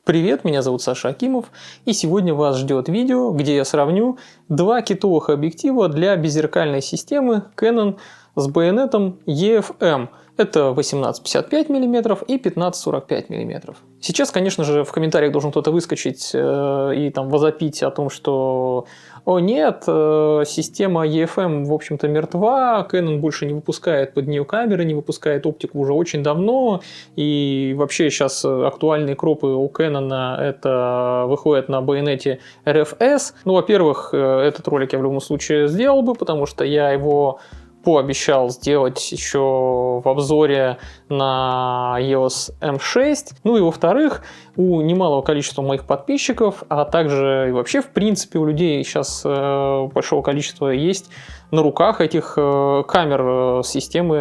Привет, меня зовут Саша Акимов, и сегодня вас ждет видео, где я сравню два китовых объектива для беззеркальной системы Canon с байонетом EF-M. Это 18-55 мм и 15-45 мм. Сейчас, конечно же, в комментариях должен кто-то выскочить и там возопить о том, что «О нет, система EF-M, в общем-то, мертва, Canon больше не выпускает под нее камеры, не выпускает оптику уже очень давно, и вообще сейчас актуальные кропы у Canon это выходят на байонете RFS». Ну, во-первых, этот ролик я в любом случае сделал бы, потому что я его пообещал сделать еще в обзоре на EOS M6. Ну и во-вторых, у немалого количества моих подписчиков, а также и вообще в принципе у людей сейчас большого количества есть на руках этих камер системы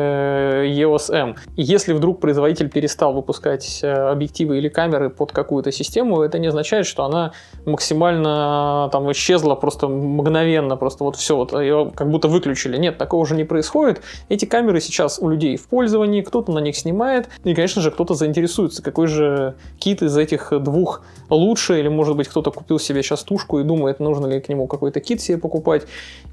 EOS M. И если вдруг производитель перестал выпускать объективы или камеры под какую-то систему, это не означает, что она максимально там исчезла просто мгновенно, просто вот все, вот, ее как будто выключили. Нет, такого уже не происходит. Эти камеры сейчас у людей в пользовании, кто-то на них снимает, и, конечно же, кто-то заинтересуется, какой же кит из этих двух лучше, или, может быть, кто-то купил себе сейчас тушку и думает, нужно ли к нему какой-то кит себе покупать.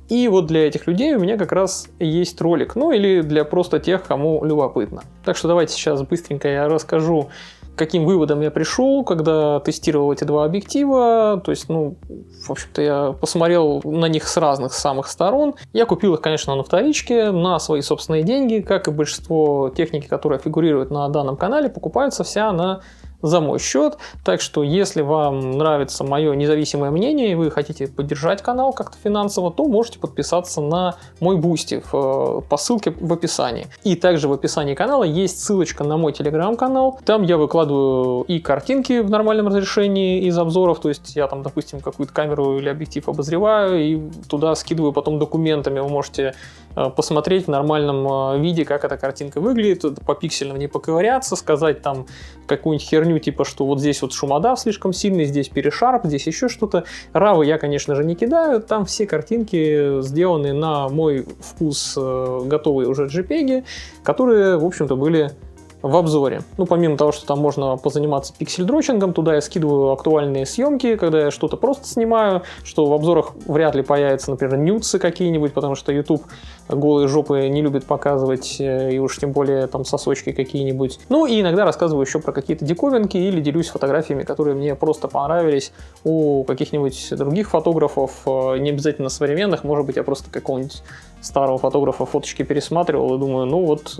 И вот для этих людей у меня как раз есть ролик, ну или для просто тех, кому любопытно. Так что давайте сейчас быстренько я расскажу, к каким выводам я пришел, когда тестировал эти два объектива. То есть, ну, в общем-то, я посмотрел на них с разных самых сторон. Я купил их, конечно, на вторичке, на свои собственные деньги. Как и большинство техники, которая фигурирует на данном канале, покупается вся на за мой счет. Так что, если вам нравится мое независимое мнение и вы хотите поддержать канал как-то финансово, то можете подписаться на мой Boosty по ссылке в описании. И также в описании канала есть ссылочка на мой телеграм-канал. Там я выкладываю и картинки в нормальном разрешении из обзоров. То есть я там, допустим, какую-то камеру или объектив обозреваю и туда скидываю потом документами. Вы можете посмотреть в нормальном виде, как эта картинка выглядит, по пиксельно не поковыряться, сказать там какую-нибудь херню, типа, что вот здесь вот шумодав слишком сильный, здесь перешарп, здесь еще что-то. Равы я, конечно же, не кидаю, там все картинки сделаны на мой вкус, готовые уже JPEG, которые, в общем-то, были в обзоре. Ну, помимо того, что там можно позаниматься пиксель-дрочингом, туда я скидываю актуальные съемки, когда я что-то просто снимаю, что в обзорах вряд ли появятся, например, нюдсы какие-нибудь, потому что YouTube голые жопы не любит показывать, и уж тем более там сосочки какие-нибудь. Ну, и иногда рассказываю еще про какие-то диковинки или делюсь фотографиями, которые мне просто понравились у каких-нибудь других фотографов, не обязательно современных, может быть, я просто какого-нибудь старого фотографа фоточки пересматривал и думаю, ну вот,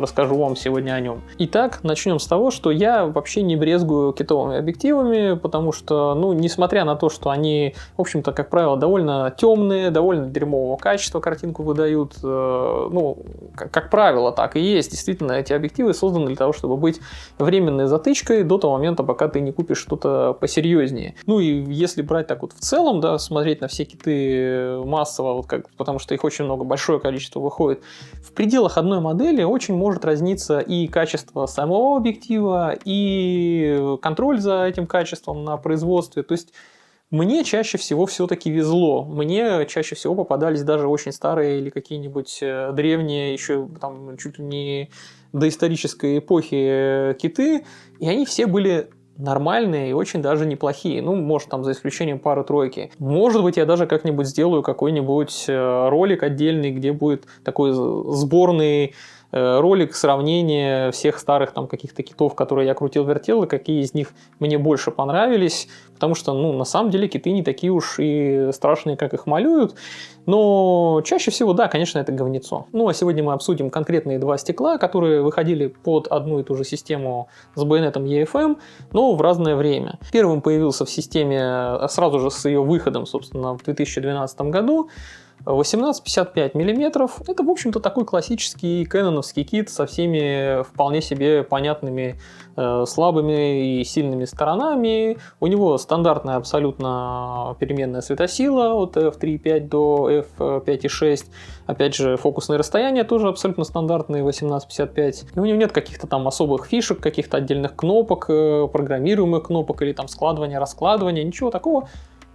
расскажу вам сегодня о нем. Итак, начнем с того, что я вообще не брезгую китовыми объективами, потому что, ну, несмотря на то, что они, в общем-то, как правило, довольно темные, довольно дерьмового качества картинку выдают, ну, как правило, так и есть. Действительно, эти объективы созданы для того, чтобы быть временной затычкой до того момента, пока ты не купишь что-то посерьезнее. Ну и если брать так вот в целом, да, смотреть на все киты массово, вот как, потому что их очень много, большое количество выходит, в пределах одной модели очень может разниться и качество самого объектива, и контроль за этим качеством на производстве. То есть мне чаще всего все-таки везло. Мне чаще всего попадались даже очень старые или какие-нибудь древние, еще там чуть ли не доисторической эпохи киты, и они все были нормальные и очень даже неплохие. Ну, может, там за исключением пары-тройки. Может быть, я даже как-нибудь сделаю какой-нибудь ролик отдельный, где будет такой сборный ролик сравнения всех старых там каких-то китов, которые я крутил-вертел, и какие из них мне больше понравились, потому что, ну, на самом деле киты не такие уж и страшные, как их малюют, но чаще всего, да, конечно, это говнецо. Ну, а сегодня мы обсудим конкретные два стекла, которые выходили под одну и ту же систему с байонетом EF-M, но в разное время. Первым появился в системе сразу же с ее выходом, собственно, в 2012 году, 18-55 мм. Это, в общем-то, такой классический кэноновский кит со всеми вполне себе понятными слабыми и сильными сторонами. У него стандартная абсолютно переменная светосила от f3.5 до f5.6. Опять же, фокусные расстояния тоже абсолютно стандартные 18-55. И у него нет каких-то там особых фишек, каких-то отдельных кнопок, программируемых кнопок или там складывания, раскладывания, ничего такого.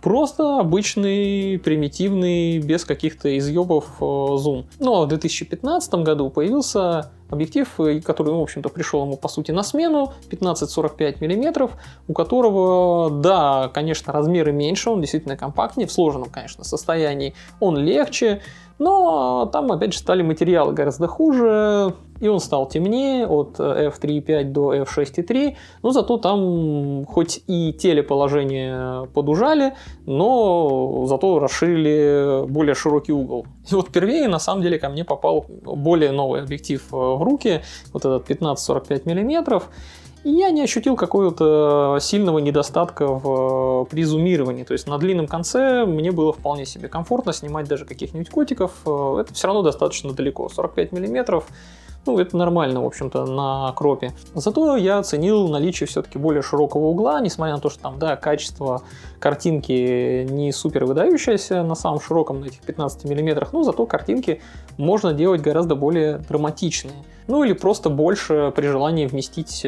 Просто обычный, примитивный, без каких-то изъебов зум. Ну а в 2015 году появился объектив, который, в общем-то, пришел ему, по сути, на смену, 15-45 мм, у которого, да, конечно, размеры меньше, он действительно компактнее, в сложенном, конечно, состоянии он легче, но там, опять же, стали материалы гораздо хуже, и он стал темнее от f3.5 до f6.3, но зато там хоть и телеположение подужали, но зато расширили более широкий угол. И вот впервые, на самом деле, ко мне попал более новый объектив в руки, вот этот 15-45 мм, и я не ощутил какого-то сильного недостатка при зумировании. То есть на длинном конце мне было вполне себе комфортно снимать даже каких-нибудь котиков. Это все равно достаточно далеко. 45 мм, ну, это нормально, в общем-то, на кропе. Зато я оценил наличие все-таки более широкого угла, несмотря на то, что там, да, качество картинки не супер выдающееся на самом широком, на этих 15 мм, но зато картинки можно делать гораздо более драматичные. Ну или просто больше при желании вместить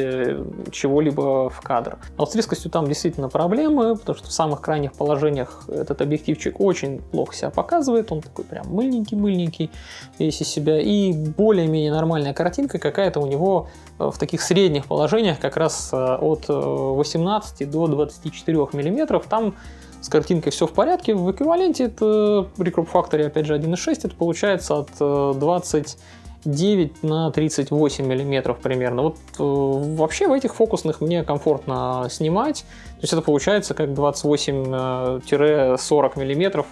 чего-либо в кадр. А вот с резкостью там действительно проблемы, потому что в самых крайних положениях этот объективчик очень плохо себя показывает, он такой прям мыльненький весь из себя, и более-менее нормальная картинка какая-то у него в таких средних положениях, как раз от 18 до 24 мм, там с картинкой все в порядке, в эквиваленте это при кроп-факторе, опять же, 1.6, это получается от 29 на 38 миллиметров примерно. Вот вообще в этих фокусных мне комфортно снимать. То есть это получается как 28-40 миллиметров,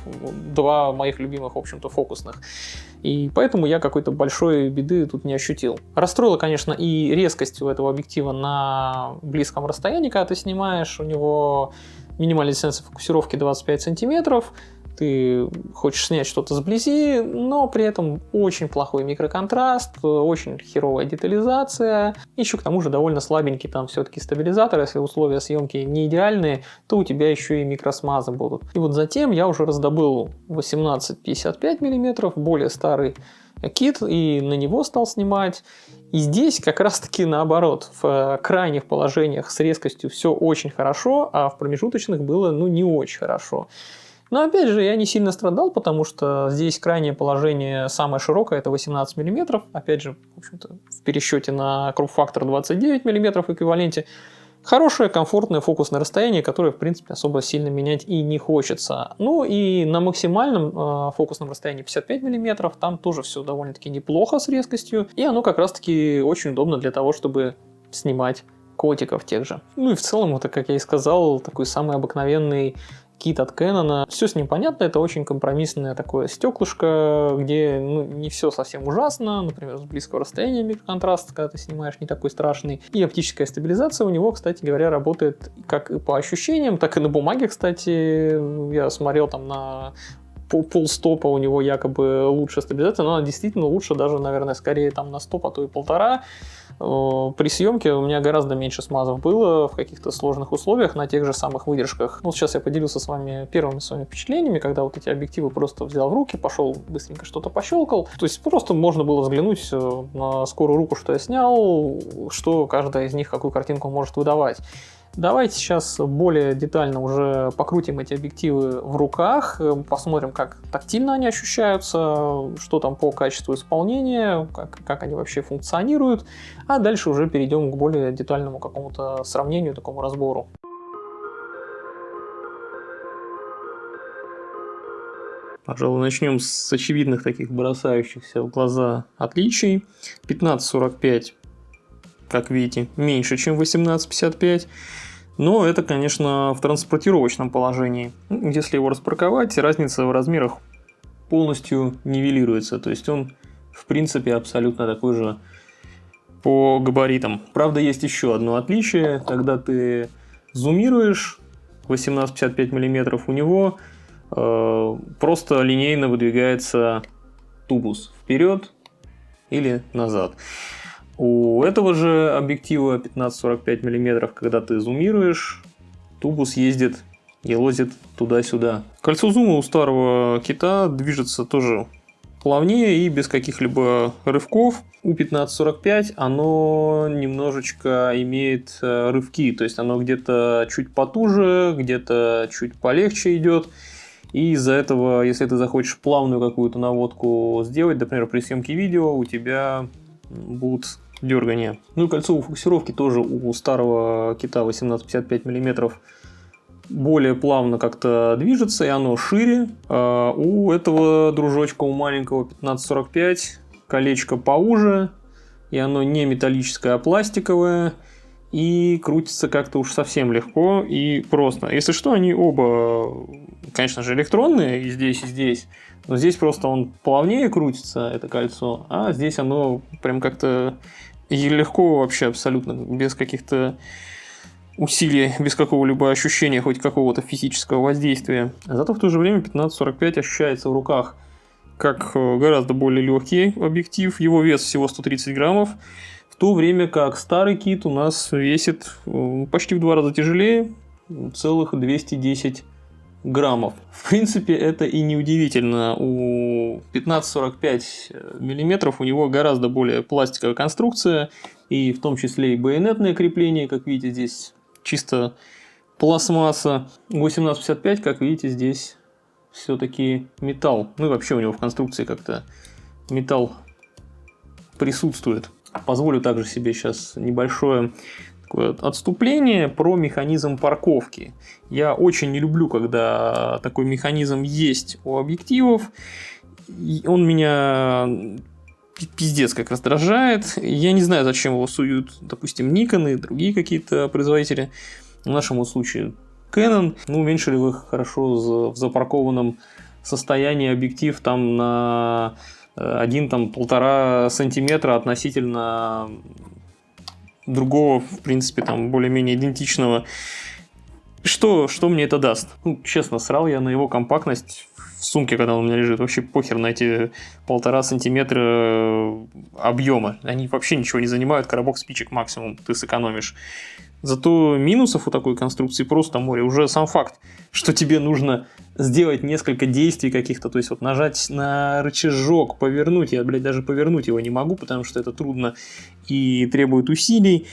два моих любимых, в общем-то, фокусных. И поэтому я какой-то большой беды тут не ощутил. Расстроила, конечно, и резкость у этого объектива на близком расстоянии, когда ты снимаешь. У него минимальная дистанция фокусировки 25 сантиметров. Ты хочешь снять что-то сблизи, но при этом очень плохой микроконтраст, очень херовая детализация. Еще к тому же довольно слабенький там все-таки стабилизатор. Если условия съемки не идеальные, то у тебя еще и микросмазы будут. И вот затем я уже раздобыл 18-55 мм, более старый кит, и на него стал снимать. И здесь как раз таки наоборот, в крайних положениях с резкостью все очень хорошо, а в промежуточных было не очень хорошо. Но опять же, я не сильно страдал, потому что здесь крайнее положение самое широкое, это 18 мм. Опять же, в общем-то, в пересчете на кроп-фактор 29 мм в эквиваленте. Хорошее, комфортное фокусное расстояние, которое, в принципе, особо сильно менять и не хочется. Ну и на максимальном фокусном расстоянии 55 мм там тоже все довольно-таки неплохо с резкостью. И оно как раз-таки очень удобно для того, чтобы снимать котиков тех же. Ну и в целом, это, как я и сказал, такой самый обыкновенный кит от Canon. Все с ним понятно, это очень компромиссное такое стеклышко, где не все совсем ужасно, например, с близкого расстояния микроконтраст, когда ты снимаешь, не такой страшный. И оптическая стабилизация у него, кстати говоря, работает как и по ощущениям, так и на бумаге, кстати. Я смотрел там на полстопа у него якобы лучше стабилизация, но она действительно лучше даже, наверное, скорее там на 100, а то и 1,5. При съемке у меня гораздо меньше смазов было в каких-то сложных условиях на тех же самых выдержках. Вот сейчас я поделился с вами первыми своими впечатлениями, когда вот эти объективы просто взял в руки, пошел быстренько что-то пощелкал. То есть просто можно было взглянуть на скорую руку, что я снял, что каждая из них, какую картинку может выдавать. Давайте сейчас более детально уже покрутим эти объективы в руках, посмотрим, как тактильно они ощущаются, что там по качеству исполнения, как они вообще функционируют, а дальше уже перейдем к более детальному какому-то сравнению, такому разбору. Пожалуй, начнем с очевидных таких бросающихся в глаза отличий. 15-45, как видите, меньше, чем 18-55. Но это, конечно, в транспортировочном положении. Если его распарковать, разница в размерах полностью нивелируется. То есть он, в принципе, абсолютно такой же по габаритам. Правда, есть еще одно отличие. Когда ты зумируешь 18-55 мм, у него просто линейно выдвигается тубус вперед или назад. У этого же объектива 15-45 мм, когда ты зумируешь, тубус ездит, елозит туда-сюда. Кольцо зума у старого кита движется тоже плавнее и без каких-либо рывков. У 15-45 оно немножечко имеет рывки, то есть оно где-то чуть потуже, где-то чуть полегче идет. И из-за этого, если ты захочешь плавную какую-то наводку сделать, например, при съемке видео, у тебя будут дергания. Ну и кольцо фокусировки тоже у старого кита 18-55 мм более плавно как-то движется, и оно шире. А у этого дружочка, у маленького 1545, колечко поуже, и оно не металлическое, а пластиковое, и крутится как-то уж совсем легко и просто. Если что, они оба, конечно же, электронные, и здесь, но здесь просто он плавнее крутится, это кольцо, а здесь оно прям как-то и легко вообще абсолютно, без каких-то усилий, без какого-либо ощущения хоть какого-то физического воздействия. Зато в то же время 1545 ощущается в руках как гораздо более легкий объектив. Его вес всего 130 граммов, в то время как старый кит у нас весит почти в 2 раза тяжелее, целых 210 граммов. В принципе, это и не удивительно. У 1545 миллиметров у него гораздо более пластиковая конструкция, и в том числе и байонетное крепление, как видите, здесь чисто пластмасса. У 1855, как видите, здесь все-таки металл. Ну и вообще у него в конструкции как-то металл присутствует. Позволю также себе сейчас небольшое отступление про механизм парковки. Я очень не люблю, когда такой механизм есть у объективов. Он меня пиздец как раздражает. Я не знаю, зачем его суют, допустим, Nikon и другие какие-то производители. В нашем случае Canon. Ну, уменьшили вы хорошо в запаркованном состоянии объектив там на 1-1,5 сантиметра относительно другого, в принципе, там более-менее идентичного. Что мне это даст? Ну, честно, срал я на его компактность в сумке, когда он у меня лежит. Вообще похер на эти 1,5 сантиметра объема. Они вообще ничего не занимают, коробок спичек максимум ты сэкономишь. Зато минусов у такой конструкции просто море. Уже сам факт, что тебе нужно сделать несколько действий каких-то, то есть вот нажать на рычажок, повернуть. Я, блядь, даже повернуть его не могу, потому что это трудно и требует усилий.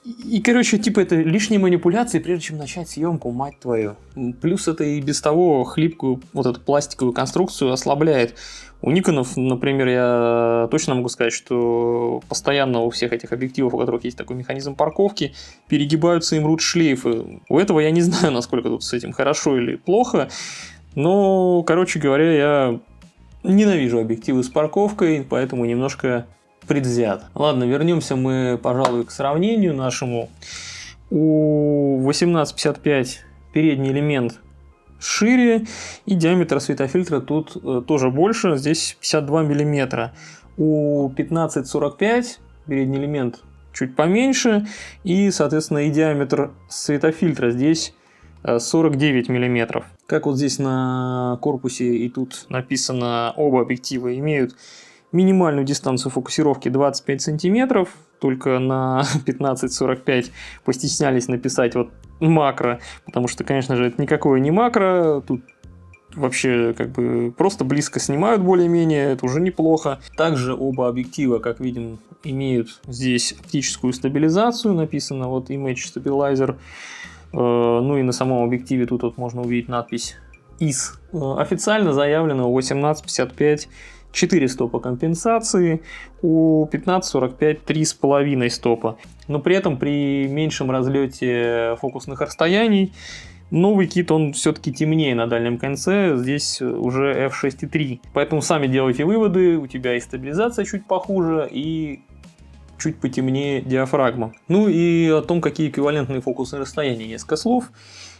И, короче, типа это лишние манипуляции, прежде чем начать съемку, мать твою. Плюс это и без того хлипкую вот эту пластиковую конструкцию ослабляет. У Никонов, например, я точно могу сказать, что постоянно у всех этих объективов, у которых есть такой механизм парковки, перегибаются им рут-шлейфы. У этого я не знаю, насколько тут с этим хорошо или плохо, но, короче говоря, я ненавижу объективы с парковкой, поэтому немножко предвзят. Ладно, вернемся мы, пожалуй, к сравнению нашему. У 1855 передний элемент шире, и диаметр светофильтра тут тоже больше, здесь 52 мм. У 1545 передний элемент чуть поменьше, и, соответственно, и диаметр светофильтра здесь 49 мм. Как вот здесь на корпусе и тут написано, оба объектива имеют минимальную дистанцию фокусировки 25 сантиметров, только на 1545 постеснялись написать вот макро, потому что, конечно же, это никакое не макро, тут вообще как бы просто близко снимают более-менее, это уже неплохо. Также оба объектива, как видим, имеют здесь оптическую стабилизацию, написано вот Image Stabilizer, ну и на самом объективе тут вот можно увидеть надпись IS. Официально заявлено 1855 4 стопа компенсации, у 1545 3,5 стопа. Но при этом при меньшем разлете фокусных расстояний новый кит, он все-таки темнее на дальнем конце, здесь уже f6,3. Поэтому сами делайте выводы, у тебя и стабилизация чуть похуже, и чуть потемнее диафрагма. Ну и о том, какие эквивалентные фокусные расстояния, несколько слов.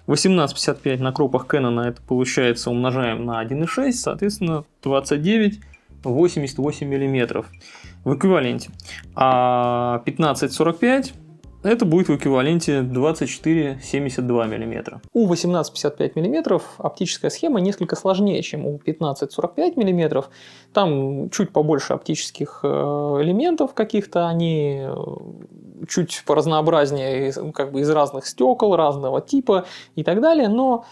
1855 на кропах Canon это получается умножаем на 1,6, соответственно 29,88 мм в эквиваленте. А 1545 это будет в эквиваленте 24,72 мм. У 1855 мм оптическая схема несколько сложнее, чем у 1545 мм. Там чуть побольше оптических элементов каких-то, они чуть поразнообразнее, как бы из разных стекол, разного типа и так далее, но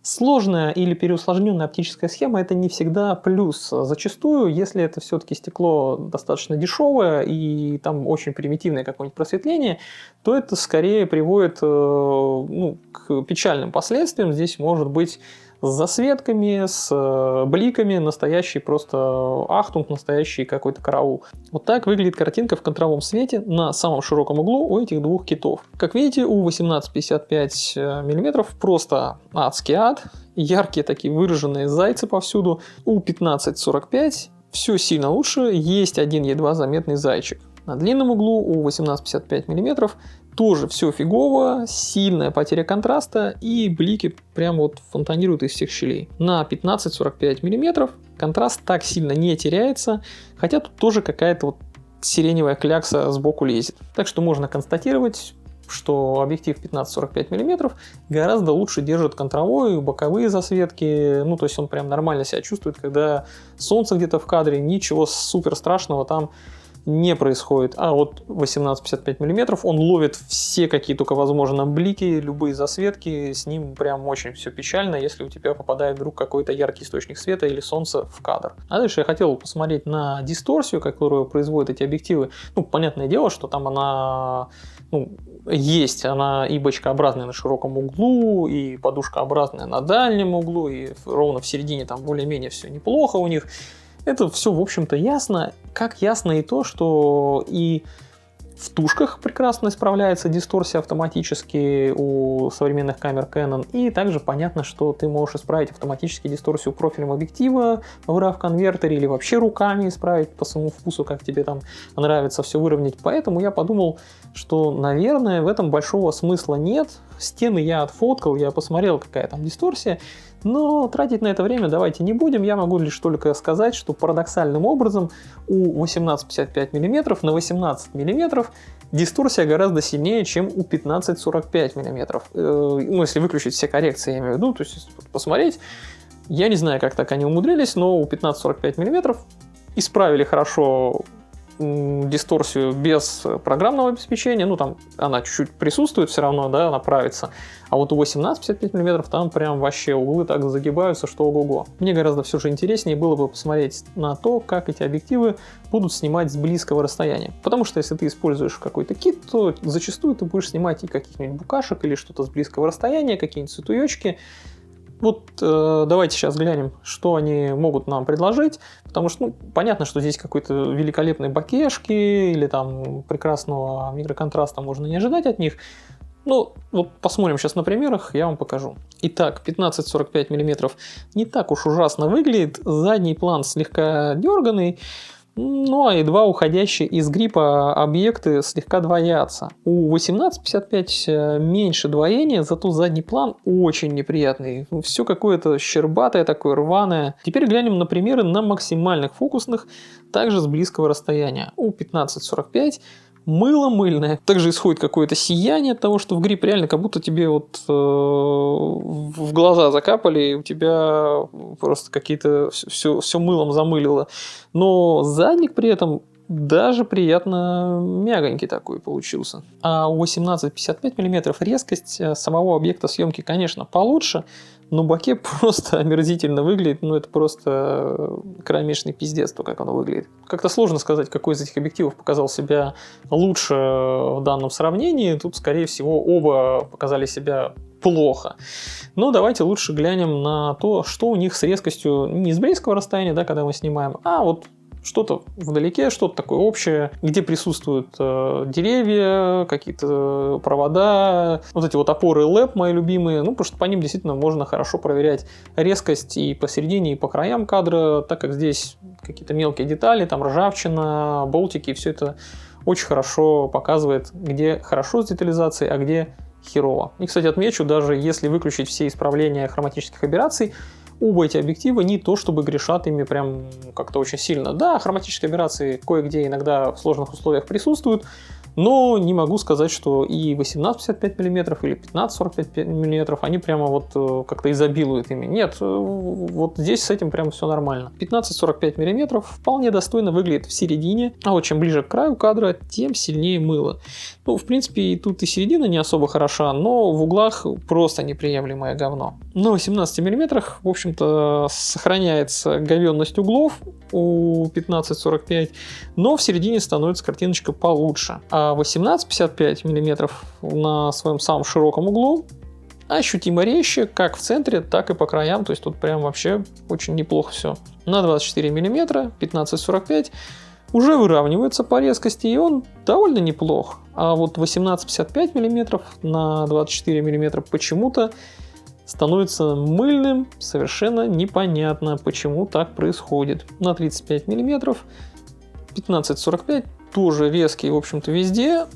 сложная или переусложненная оптическая схема – это не всегда плюс. Зачастую, если это все-таки стекло достаточно дешевое и там очень примитивное какое-нибудь просветление, то это скорее приводит к печальным последствиям. Здесь может быть с засветками, с бликами, настоящий просто ахтунг, настоящий какой-то караул. Вот так выглядит картинка в контровом свете на самом широком углу у этих двух китов. Как видите, у 18-55 мм просто адский ад, яркие такие выраженные зайцы повсюду. У 15-45 все сильно лучше, есть один едва заметный зайчик. На длинном углу у 18-55 мм тоже все фигово, сильная потеря контраста и блики прям вот фонтанируют из всех щелей. На 15-45 мм контраст так сильно не теряется, хотя тут тоже какая-то вот сиреневая клякса сбоку лезет. Так что можно констатировать, что объектив 15-45 мм гораздо лучше держит контровой, боковые засветки, ну то есть он прям нормально себя чувствует, когда солнце где-то в кадре, ничего супер страшного там не происходит. А вот 18-55 мм он ловит все какие только возможно блики, любые засветки, с ним прям очень все печально, если у тебя попадает вдруг какой-то яркий источник света или солнца в кадр. А дальше я хотел посмотреть на дисторсию, которую производят эти объективы. Ну, понятное дело, что там она есть, она и бочкообразная на широком углу, и подушкообразная на дальнем углу, и ровно в середине там более-менее все неплохо у них. Это все, в общем-то, ясно. Как ясно и то, что и в тушках прекрасно справляется дисторсия автоматически у современных камер Canon. И также понятно, что ты можешь исправить автоматически дисторсию профилем объектива в RAW-конвертере или вообще руками исправить по своему вкусу, как тебе там нравится все выровнять. Поэтому я подумал, что, наверное, в этом большого смысла нет. Стены я отфоткал, я посмотрел, какая там дисторсия. Но тратить на это время давайте не будем. Я могу лишь только сказать, что парадоксальным образом у 18-55 мм на 18 мм дисторсия гораздо сильнее, чем у 15-45 мм. Ну, если выключить все коррекции, я имею в виду, то есть посмотреть. Я не знаю, как так они умудрились, но у 15-45 мм исправили хорошо дисторсию без программного обеспечения, ну там она чуть-чуть присутствует все равно, да, она правится, а вот у 18-55 мм там прям вообще углы так загибаются, что ого-го. Мне гораздо все же интереснее было бы посмотреть на то, как эти объективы будут снимать с близкого расстояния, потому что если ты используешь какой-то кит, то зачастую ты будешь снимать и каких-нибудь букашек или что-то с близкого расстояния, какие-нибудь цветуёчки. Вот давайте сейчас глянем, что они могут нам предложить, потому что, понятно, что здесь какой-то великолепной бокешки или там прекрасного микроконтраста можно не ожидать от них. Ну, вот посмотрим сейчас на примерах, я вам покажу. Итак, 15-45 мм не так уж ужасно выглядит, задний план слегка дерганый, ну а едва уходящие из гриппа объекты слегка двоятся. У 18-55 меньше двоения, зато задний план очень неприятный. Все какое-то щербатое, такое рваное. Теперь глянем на примеры на максимальных фокусных, также с близкого расстояния. У 15-45 мыло мыльное. Также исходит какое-то сияние от того, что в грипп реально как будто тебе вот в глаза закапали, и у тебя просто какие-то все мылом замылило. Но задник при этом даже приятно мягонький такой получился. А у 18-55 мм резкость самого объекта съемки, конечно, получше, но боке просто омерзительно выглядит. Ну, это просто кромешный пиздец, то, как оно выглядит. Как-то сложно сказать, какой из этих объективов показал себя лучше в данном сравнении. Тут, скорее всего, оба показали себя плохо. Но давайте лучше глянем на то, что у них с резкостью не с близкого расстояния, да, когда мы снимаем, а вот что-то вдалеке, что-то такое общее, где присутствуют деревья, какие-то провода, вот эти вот опоры LEP мои любимые, ну, потому что по ним действительно можно хорошо проверять резкость и посередине, и по краям кадра, так как здесь какие-то мелкие детали, там ржавчина, болтики, все это очень хорошо показывает, где хорошо с детализацией, а где херово. И, кстати, отмечу, даже если выключить все исправления хроматических аберраций, оба эти объектива не то чтобы грешат ими прям как-то очень сильно. Да, хроматические аберрации кое-где иногда в сложных условиях присутствуют, но не могу сказать, что и 18-55 мм или 15-45 мм они прямо вот как-то изобилуют ими. Нет, вот здесь с этим прям все нормально. 15-45 мм вполне достойно выглядит в середине, а вот чем ближе к краю кадра, тем сильнее мыло. Ну, в принципе, и тут и середина не особо хороша, но в углах просто неприемлемое говно. На 18 мм, в общем-то, сохраняется говенность углов у 15-45, но в середине становится картиночка получше. А 18-55 мм на своем самом широком углу ощутимо резче, как в центре, так и по краям. То есть тут прям вообще очень неплохо все. На 24 мм 15-45 уже выравнивается по резкости, и он довольно неплох. А вот 18-55 мм на 24 мм почему-то становится мыльным, совершенно непонятно, почему так происходит. На 35 мм 15-45 тоже резкий, в общем-то, везде.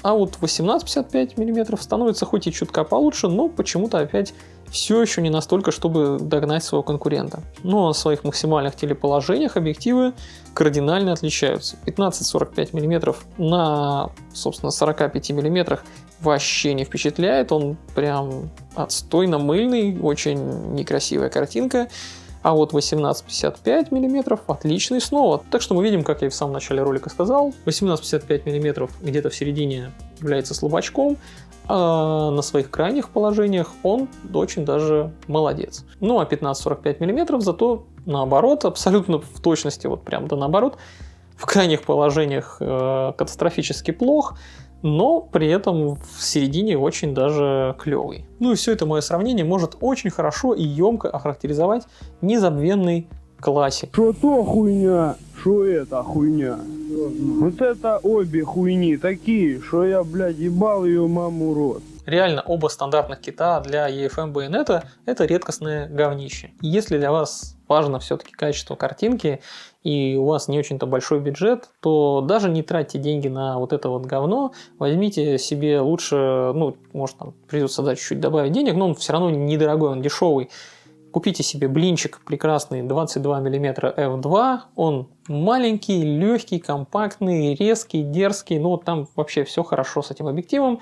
А вот 18-55 мм становится хоть и чутка получше, но почему-то опять все еще не настолько, чтобы догнать своего конкурента. Но на своих максимальных телеположениях объективы кардинально отличаются. 15-45 мм на, собственно, 45 мм вообще не впечатляет. Он прям отстойно мыльный, очень некрасивая картинка. А вот 18-55 мм отличный снова. Так что мы видим, как я и в самом начале ролика сказал, 18-55 мм где-то в середине является слабачком, а на своих крайних положениях он очень даже молодец. Ну а 15-45 мм зато наоборот, абсолютно в точности, вот прям да наоборот, в крайних положениях катастрофически плох, но при этом в середине очень даже клевый. Ну и все это мое сравнение может очень хорошо и емко охарактеризовать незабвенный классик. Что то хуйня, что это хуйня. Вот это обе хуйни такие, что я, блядь, ебал ее маму рот. Реально, оба стандартных кита для EFM байонета — это редкостное говнище. И если для вас важно все-таки качество картинки, и у вас не очень-то большой бюджет, то даже не тратьте деньги на вот это вот говно, возьмите себе лучше, ну, может, там придется дать чуть-чуть добавить денег, но он все равно недорогой, он дешевый. Купите себе блинчик прекрасный 22 мм f2, он маленький, легкий, компактный, резкий, дерзкий, ну вот там вообще все хорошо с этим объективом.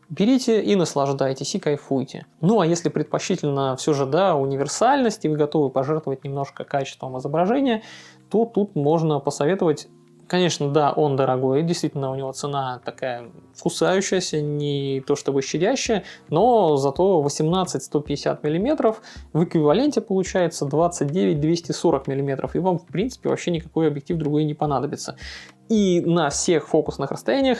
Берите и наслаждайтесь, и кайфуйте. Ну а если предпочтительно все же, да, универсальность, и вы готовы пожертвовать немножко качеством изображения, то тут можно посоветовать. Конечно, да, он дорогой, действительно у него цена такая кусающаяся, не то чтобы щадящая, но зато 18-150 мм в эквиваленте получается 29-240 мм, и вам в принципе вообще никакой объектив другой не понадобится. И на всех фокусных расстояниях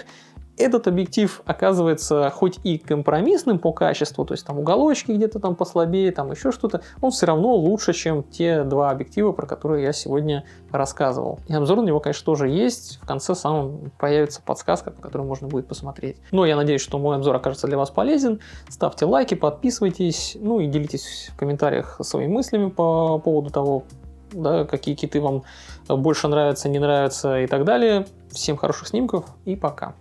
этот объектив оказывается хоть и компромиссным по качеству, то есть там уголочки где-то там послабее, там еще что-то, он все равно лучше, чем те два объектива, про которые я сегодня рассказывал. И обзор на него, конечно, тоже есть. В конце самом появится подсказка, по которой можно будет посмотреть. Но я надеюсь, что мой обзор окажется для вас полезен. Ставьте лайки, подписывайтесь, ну и делитесь в комментариях своими мыслями по поводу того, да, какие киты вам больше нравятся, не нравятся и так далее. Всем хороших снимков и пока.